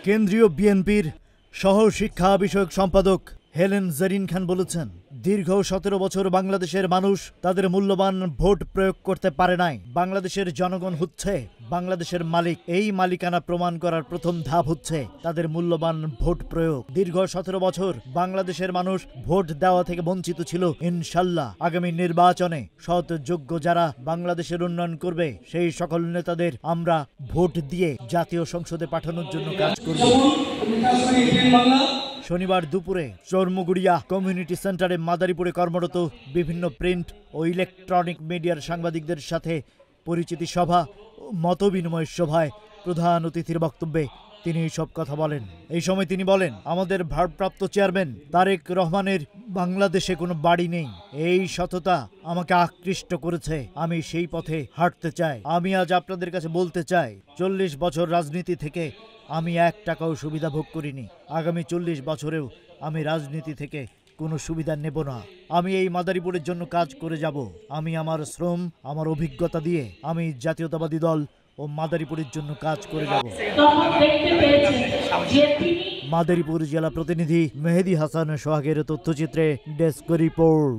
কেন্দ্রীয় বিএনপির সহ শিক্ষা বিষয়ক সম্পাদক হেলেন জেরিন খান বলেছেন, দীর্ঘ 17 বছর বাংলাদেশের মানুষ তাদের মূল্যবান ভোট প্রয়োগ করতে পারে নাই। বাংলাদেশের জনগণ হচ্ছে বাংলাদেশের মালিক। এই মালিকানা প্রমাণ করার প্রথম ধাপ হচ্ছে তাদের মূল্যবান ভোট প্রয়োগ। দীর্ঘ 17 বছর বাংলাদেশের মানুষ ভোট দেওয়া থেকে বঞ্চিত ছিল। ইনশাল্লাহ আগামী নির্বাচনে সৎ যোগ্য যারা বাংলাদেশের উন্নয়ন করবে সেই সকল নেতাদের আমরা ভোট দিয়ে জাতীয় সংসদে পাঠানোর জন্য কাজ করব। শনিবার দুপুরে চর্মগুড়িয়া কমিউনিটি সেন্টারে মাদারীপুরে কর্মরত বিভিন্ন প্রিন্ট ও ইলেকট্রনিক মিডিয়ার সাংবাদিকদের সাথে পরিচিতি সভা ও মতবিনিময় সভায় প্রধান অতিথির বক্তব্যে তিনি সব কথা বলেন। এই সময় তিনি বলেন, আমাদের ভারপ্রাপ্ত চেয়ারম্যান তারেক রহমানের বাংলাদেশে কোনো বাড়ি নেই। এই সততা আমাকে আকৃষ্ট করেছে। আমি সেই পথে হাঁটতে চাই। আমি আজ আপনাদের কাছে বলতে চাই, 40 বছর রাজনীতি থেকে আমি 1 টাকাও সুবিধা ভোগ করিনি। আগামী 40 বছরেও আমি রাজনীতি থেকে কোনো সুবিধা নেব না। আমি এই মাদারীপুরের জন্য কাজ করে যাব। আমি আমার শ্রম, আমার অভিজ্ঞতা দিয়ে আমি জাতীয়তাবাদী দল ও মাদারীপুরের জন্য কাজ করে যাব। মাদারীপুর জেলা প্রতিনিধি মেহেদী হাসান সোহাগের তথ্যচিত্রে ডেস্ক রিপোর্ট।